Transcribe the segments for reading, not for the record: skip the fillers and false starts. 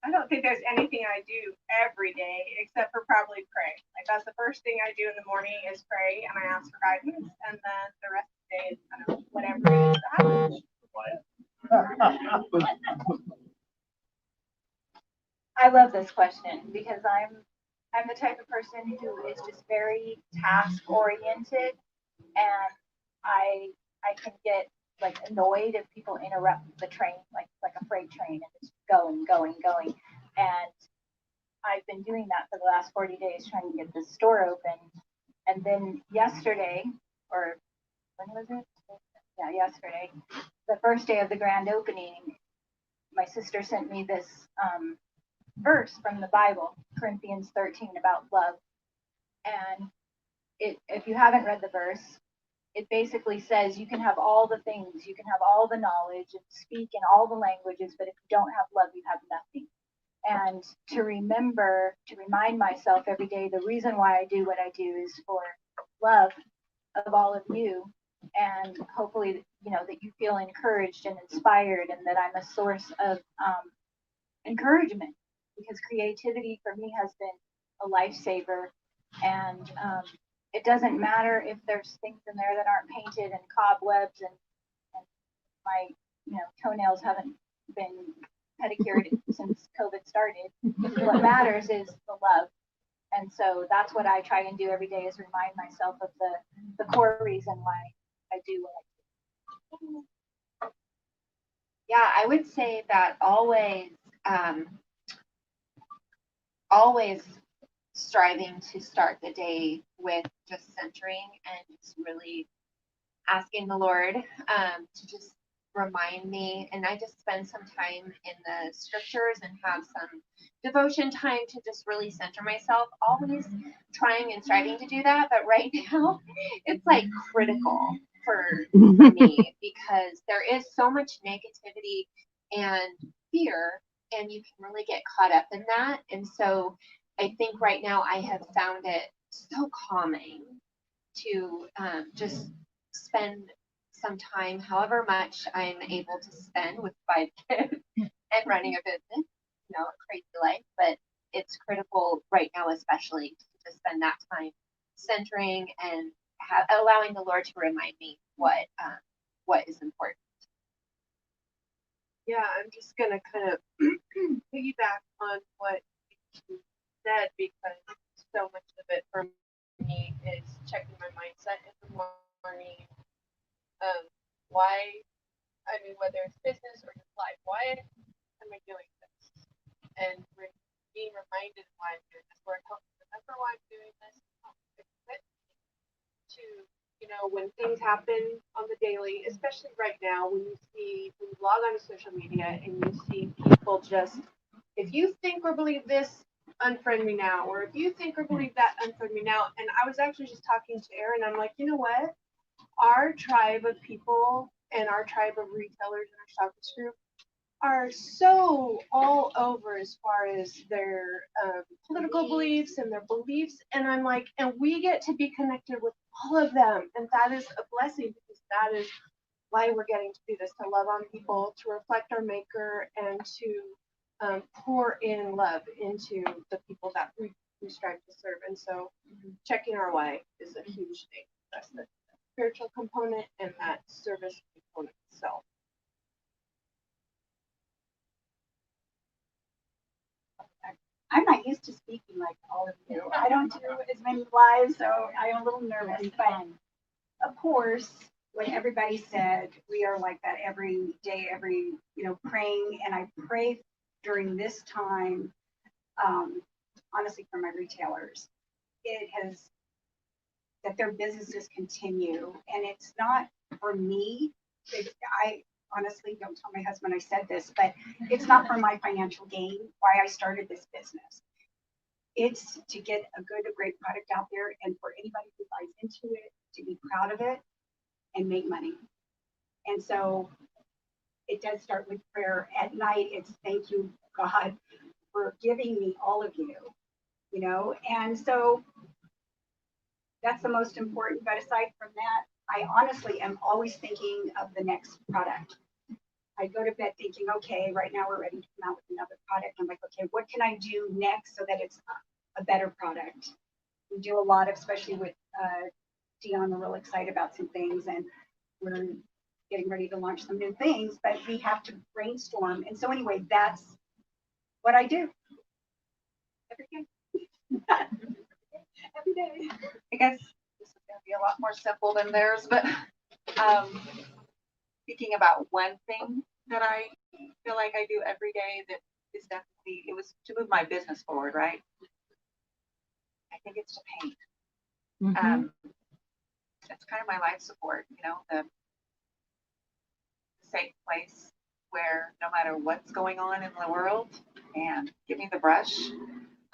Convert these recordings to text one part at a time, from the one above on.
I don't think there's anything I do every day except for probably pray. Like that's the first thing I do in the morning is pray and I ask for guidance, and then the rest of the day is kind of whatever it is that happens. I love this question because I'm the type of person who is just very task oriented, and I I can get like annoyed if people interrupt the train like a freight train and it's going. And I've been doing that for the last 40 days trying to get this store open. And then yesterday, or when was it? Yeah, yesterday, the first day of the grand opening, my sister sent me this verse from the Bible, Corinthians 13, about love. And if you haven't read the verse, it basically says you can have all the things, you can have all the knowledge and speak in all the languages, but if you don't have love, you have nothing. And to remember, to remind myself every day, the reason why I do what I do is for love of all of you. And hopefully, that you feel encouraged and inspired, and that I'm a source of encouragement, because creativity for me has been a lifesaver. And it doesn't matter if there's things in there that aren't painted and cobwebs, and my toenails haven't been pedicured since COVID started. What matters is the love. And so that's what I try and do every day, is remind myself of the core reason why I do what I do. Yeah, I would say that always striving to start the day with just centering and just really asking the Lord to just remind me. And I just spend some time in the scriptures and have some devotion time to just really center myself, always trying and striving to do that. But right now, it's like critical for me because there is so much negativity and fear, and you can really get caught up in that. And so I think right now I have found it so calming to just spend some time, however much I'm able to spend with 5 kids and running a business, a crazy life, but it's critical right now, especially to spend that time centering and allowing the Lord to remind me what is important. Yeah, I'm just gonna kind of piggyback on what you said, because so much of it for me is checking my mindset in the morning. Why? I mean, whether it's business or just life, why am I doing this? And being reminded why I'm doing this. Lord, help me remember why I'm doing this. Help me commit to, when things happen on the daily, especially right now, when you log onto social media and you see people just, if you think or believe this, unfriend me now, or if you think or believe that, unfriend me now. And I was actually just talking to Aaron. I'm like, you know what? Our tribe of people and our tribe of retailers in our Shoppers group are so all over as far as their political beliefs and their beliefs. And I'm like, and we get to be connected with all of them. And that is a blessing, because that is why we're getting to do this, to love on people, to reflect our maker, and to pour in love into the people that we strive to serve. And so checking our why is a huge thing. That's the spiritual component and that service component itself. I'm not used to speaking like all of you. I don't do as many lives, so I'm a little nervous. But of course, when everybody said we are like that every day, praying, and I pray during this time, honestly, for my retailers, it has that their businesses continue, and it's not for me. I honestly don't tell my husband I said this, but it's not for my financial gain why I started this business. It's to get a great product out there, and for anybody who buys into it to be proud of it and make money. And so it does start with prayer. At night, it's thank you, God, for giving me all of you, and so that's the most important. But aside from that, I honestly am always thinking of the next product. I go to bed thinking, okay, right now we're ready to come out with another product. I'm like, okay, what can I do next so that it's a better product? We do a lot of, especially with Dion, we're real excited about some things, and we're getting ready to launch some new things, but we have to brainstorm. And so anyway, that's what I do. Every day. Every day. I guess this is gonna be a lot more simple than theirs, but thinking about one thing that I feel like I do every day that is definitely, it was to move my business forward, right? I think it's to paint. It's kind of my life support, you know, the safe place where no matter what's going on in the world, and give me the brush.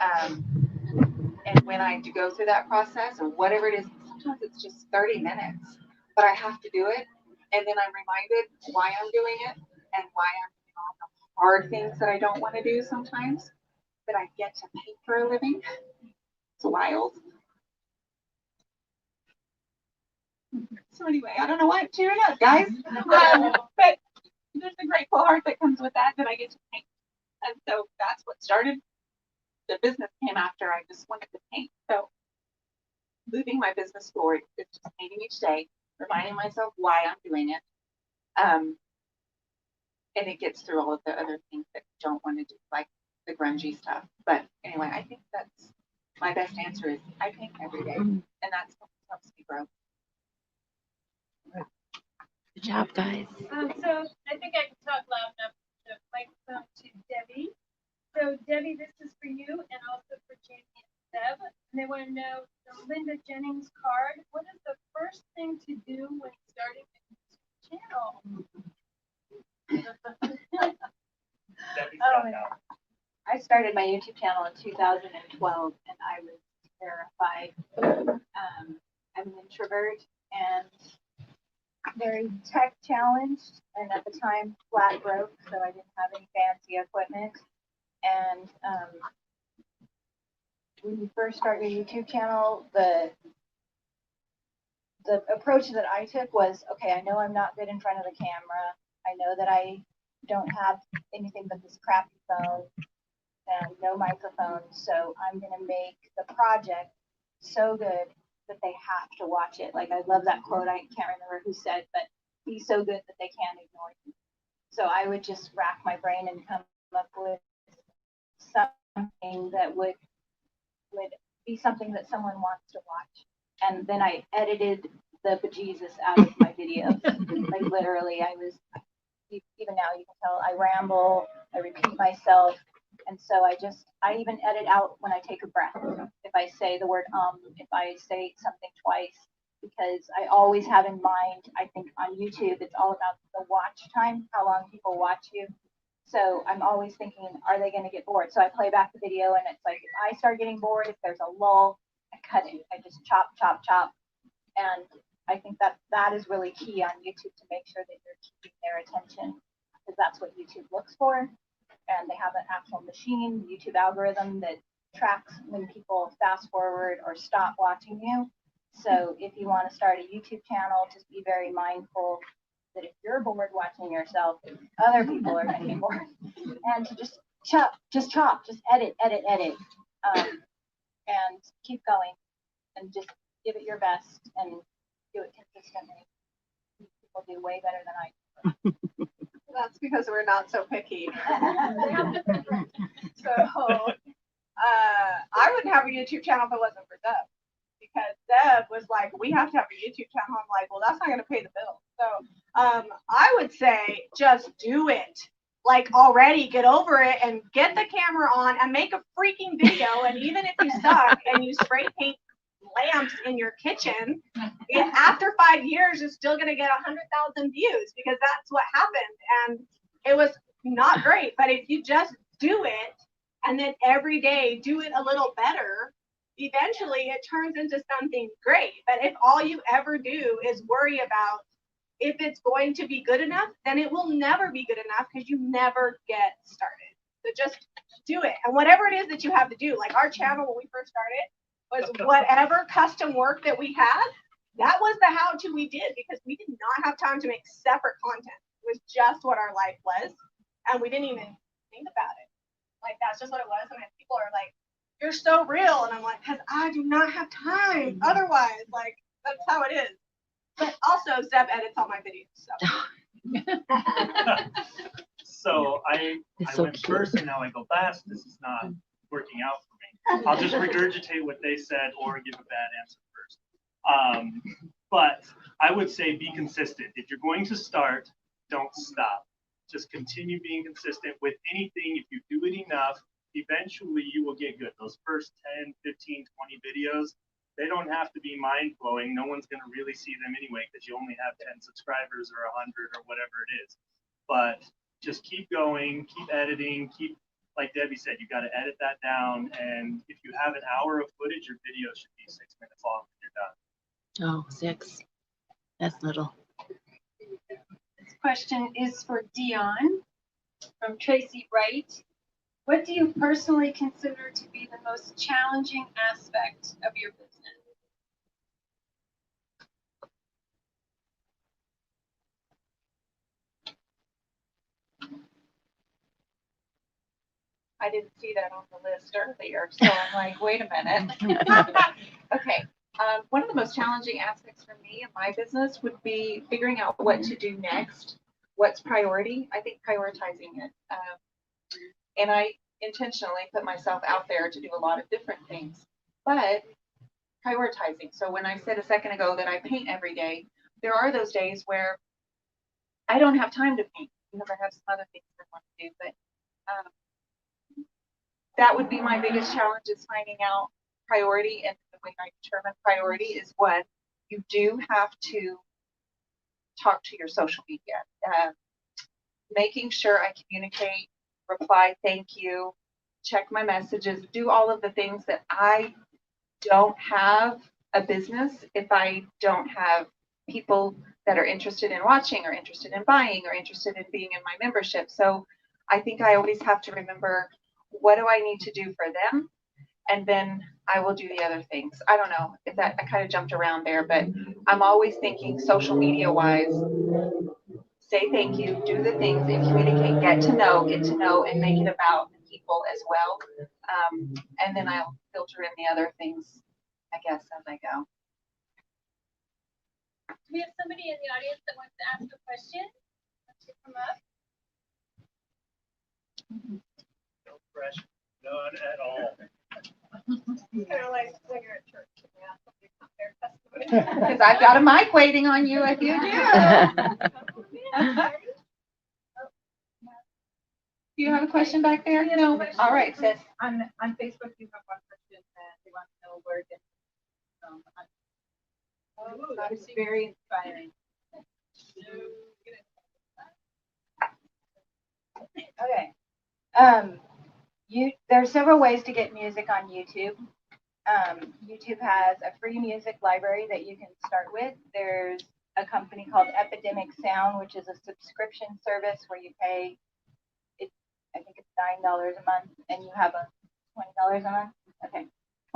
And when I do go through that process or whatever it is, sometimes it's just 30 minutes, but I have to do it. And then I'm reminded why I'm doing it and why I'm doing all the hard things that I don't want to do sometimes, that I get to paint for a living. It's wild. So anyway, I don't know why I'm tearing up, guys. But there's a grateful heart that comes with that I get to paint. And so that's what started. The business came after I just wanted to paint. So moving my business forward is just painting each day, reminding myself why I'm doing it. And it gets through all of the other things that you don't want to do, like the grungy stuff. But anyway, I think that's my best answer is I paint every day. And that's what helps me grow. Good job, guys. So I think I can talk loud enough to microphone to Debbie. So Debbie, this is for you and also for Jamie and Deb. And they want to know the Linda Jennings card. What is the first thing to do when starting a channel? I started my YouTube channel in 2012 and I was terrified. I'm an introvert and very tech challenged, and at the time flat broke, so I didn't have any fancy equipment. And when you first start your YouTube channel, the approach that I took was, okay, I know I'm not good in front of the camera. I know that I don't have anything but this crappy phone and no microphone, so I'm gonna make the project so good that they have to watch it. Like, I love that quote. I can't remember who said, but be so good that they can't ignore you. So I would just rack my brain and come up with something that would be something that someone wants to watch. And then I edited the bejesus out of my videos. Like, literally, even now you can tell I ramble, I repeat myself. And so I even edit out when I take a breath. If I say the word if I say something twice, because I always have in mind, I think on YouTube, it's all about the watch time, how long people watch you. So I'm always thinking, are they going to get bored? So I play back the video and it's like, if I start getting bored, if there's a lull, I cut it. I just chop, chop, chop. And I think that is really key on YouTube to make sure that you're keeping their attention, because that's what YouTube looks for. And they have an actual machine, the YouTube algorithm, that tracks when people fast forward or stop watching you. So if you want to start a YouTube channel, just be very mindful that if you're bored watching yourself, other people are going to be bored. And to just chop, just edit, and keep going, and just give it your best and do it consistently. People do way better than I do. That's because we're not so picky. So I wouldn't have a YouTube channel if it wasn't for Deb, because Deb was like, we have to have a YouTube channel. I'm like, well, that's not going to pay the bill. So I would say just do it. Like, already get over it and get the camera on and make a freaking video. And even if you suck and you spray paint lamps in your kitchen, after 5 years, you're still going to get 100,000 views, because that's what happened. And it was not great. But if you just do it and then every day do it a little better, eventually it turns into something great. But if all you ever do is worry about if it's going to be good enough, then it will never be good enough, because you never get started. So just do it. And whatever it is that you have to do, like our channel when we first started was whatever custom work that we had, that was the how-to we did, because we did not have time to make separate content. was just what our life was, and we didn't even think about it. Like that's just what it was. And then people are like, "You're so real," and I'm like, "Cause I do not have time. Otherwise, like that's how it is." But also, Zeb edits all my videos, so. So I so went cute. first and now I go last. This is not working out for me. I'll just regurgitate what they said or give a bad answer first. But I would say be consistent. If you're going to start, don't stop. Just continue being consistent with anything. If you do it enough, eventually you will get good. Those first 10, 15, 20 videos, they don't have to be mind blowing. No one's going to really see them anyway because you only have 10 subscribers or 100 or whatever it is. But just keep going, keep editing, like Debbie said, you got to edit that down. And if you have an hour of footage, your video should be 6 minutes long when you're done. Oh, 6. That's little. This question is for Dion from Tracy Wright. What do you personally consider to be the most challenging aspect of your business? I didn't see that on the list earlier, so I'm like, wait a minute. Okay, one of the most challenging aspects for me in my business would be figuring out what to do next, what's priority. I think prioritizing it. And I intentionally put myself out there to do a lot of different things, but prioritizing. So when I said a second ago that I paint every day, there are those days where I don't have time to paint because I have some other things I want to do, but that would be my biggest challenge is finding out priority. And the way I determine priority is one, you do have to talk to your social media, making sure I communicate, reply, thank you, check my messages, do all of the things that I don't have a business if I don't have people that are interested in watching or interested in buying or interested in being in my membership. So I think I always have to remember, what do I need to do for them? And then I will do the other things. I don't know if that, I kind of jumped around there, but I'm always thinking social media wise, say thank you, do the things and communicate, get to know, and make it about the people as well. And then I'll filter in the other things, I guess, as I go. Do we have somebody in the audience that wants to ask a question? Wants to come up? No pressure, none at all. It's kind of like when you're at church and you ask somebody to come there testimony. Because I've got a mic waiting on you if you do. Do you have a question back there? No. All right, sis. On Facebook, you have one person that they want to know where it gets from. It's very inspiring. Okay. There's several ways to get music on YouTube. YouTube has a free music library that you can start with. There's a company called Epidemic Sound, which is a subscription service where you pay, I think it's $9 a month, and you have a $20 a month. Okay,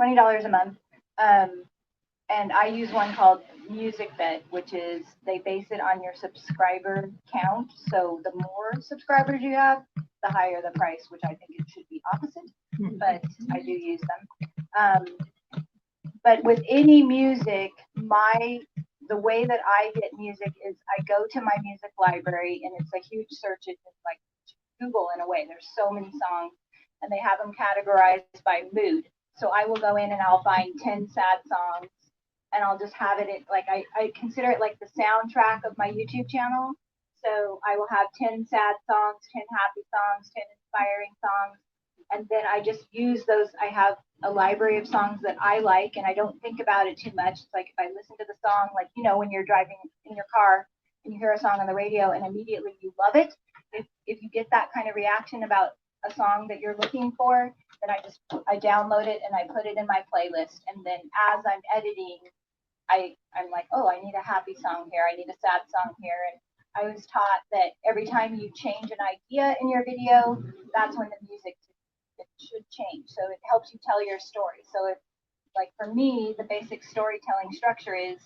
$20 a month. And I use one called MusicBed, which is they base it on your subscriber count. So the more subscribers you have, the higher the price, which I think it should be opposite, but I do use them. But with any music, the way that I get music is I go to my music library, and it's a huge search. It's like Google in a way. There's so many songs, and they have them categorized by mood. So I will go in and I'll find 10 sad songs, and I'll just have it like I consider it like the soundtrack of my YouTube channel. So I will have 10 sad songs, 10 happy songs, 10 inspiring songs, and then I just use those. I have a library of songs that I like, and I don't think about it too much. It's like if I listen to the song, like, you know, when you're driving in your car and you hear a song on the radio and immediately you love it, if you get that kind of reaction about a song that you're looking for, then I download it and I put it in my playlist. And then as I'm editing, I'm like, oh, I need a happy song here. I need a sad song here. And I was taught that every time you change an idea in your video, that's when the music should change. So it helps you tell your story. So if, like for me, the basic storytelling structure is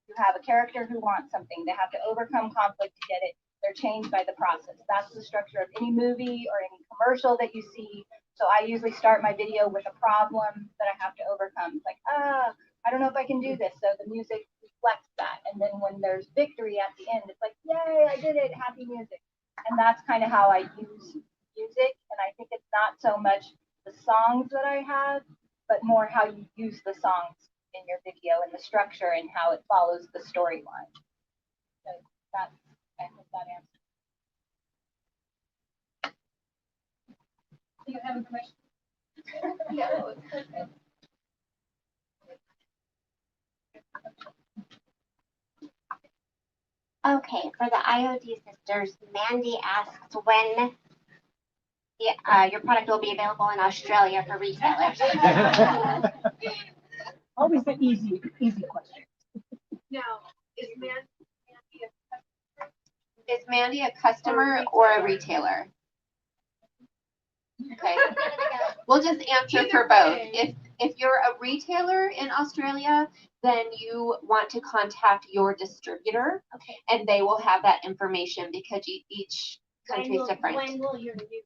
you have a character who wants something. They have to overcome conflict to get it. They're changed by the process. That's the structure of any movie or any commercial that you see. So I usually start my video with a problem that I have to overcome. It's like, I don't know if I can do this. So the music reflects that. And then when there's victory at the end, it's like, yay, I did it, happy music. And that's kind of how I use music. And I think it's not so much the songs that I have, but more how you use the songs in your video and the structure and how it follows the storyline. So that's, I hope that answers. Do you have information? No. Okay, for the IOD sisters, Mandy asks when your product will be available in Australia for retailers. Always an easy question. Now, is Mandy a customer? Is Mandy a customer or a retailer? Okay. We'll just answer for both. If you're a retailer in Australia, then you want to contact your distributor, Okay. and they will have that information because each country is different. When will your new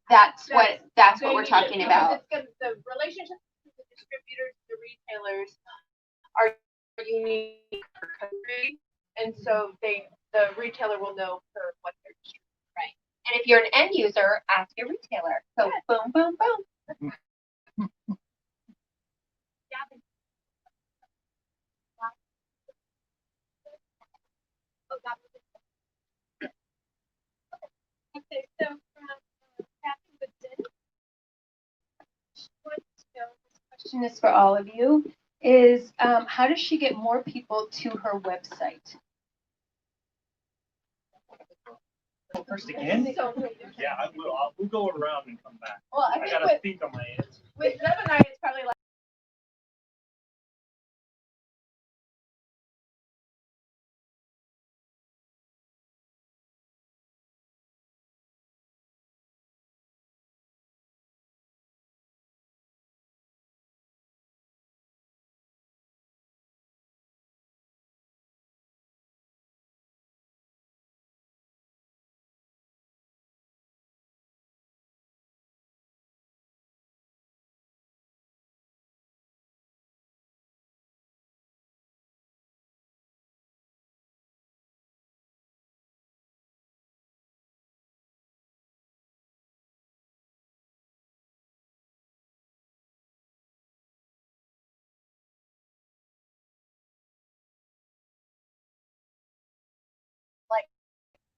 That's what we're talking Because about. it's good. The relationships with the distributors, the retailers are unique per country, and so the retailer will know for what they're distributing. And if you're an end user, ask your retailer. So boom, boom, boom. Okay, so from Kathy Woodson, she wants to know, this question is for all of you, is how does she get more people to her website? First again? So, Yeah, I will. We'll go around and come back. well, I I think gotta think on my answer. with Zeb and I, it's probably like.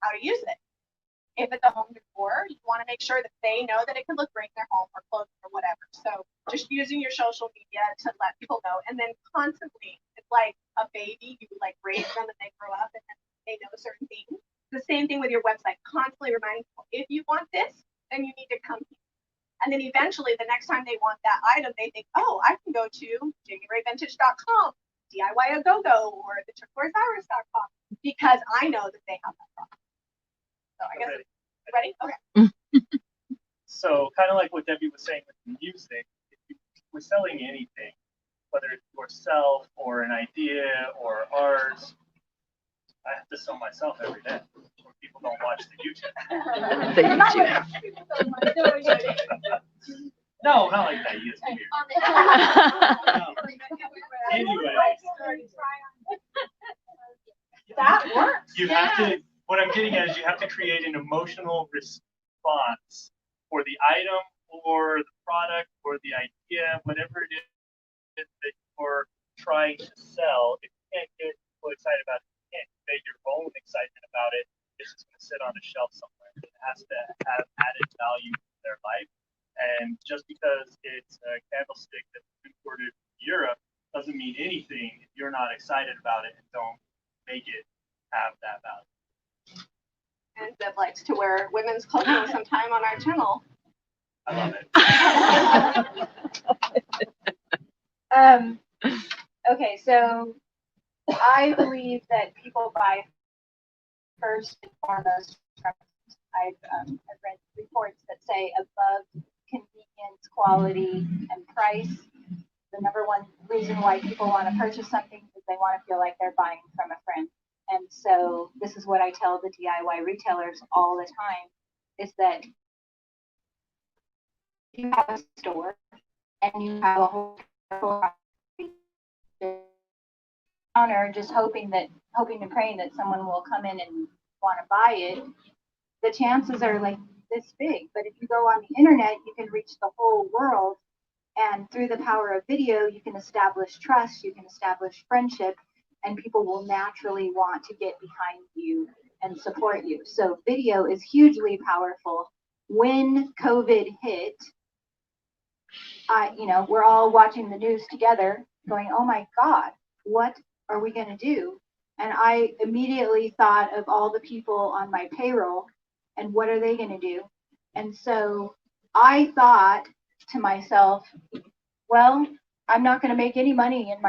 How to use it. If it's a home decor, you want to make sure that they know that it can look great in their home or clothing or whatever. So just using your social media to let people know, and then constantly, it's like a baby, you like raise them and they grow up and then they know certain things. The same thing with your website, constantly reminding people, if you want this, then you need to come here. And then eventually the next time they want that item, they think, oh, I can go to JamieRayVintage.com, DIY a go-go, or the turquoisehours.com, because I know that they have that product. So I guess, ready? Okay. So kind of like what Debbie was saying with the music, if you were selling anything, whether it's yourself or an idea or ours, I have to sell myself every day, or people don't watch the YouTube. The YouTube. No, not like that. You guys are weird. Anyway, That works. you have to. What I'm getting at is you have to create an emotional response for the item or the product or the idea, whatever it is that you're trying to sell. If you can't get people excited about it, you can't convey your own excitement about it. It's just going to sit on a shelf somewhere. It has to have added value to their life. And just because it's a candlestick that's imported from Europe doesn't mean anything if you're not excited about it and don't make it have that value. And Deb likes to wear women's clothing sometime on our channel. I love it. Okay, so I believe that people buy first and foremost from, I've read reports that say above convenience, quality, and price. The number one reason why people want to purchase something is they want to feel like they're buying from a friend. And so this is what I tell the DIY retailers all the time, is that you have a store and you have a whole counter just hoping and praying that someone will come in and want to buy it, the chances are like this big. But if you go on the internet, you can reach the whole world. And through the power of video, you can establish trust, you can establish friendship, and people will naturally want to get behind you and support you. So video is hugely powerful. When COVID hit, we're all watching the news together going, oh my God, what are we going to do? And I immediately thought of all the people on my payroll and what are they going to do? And so I thought to myself, well, I'm not going to make any money in my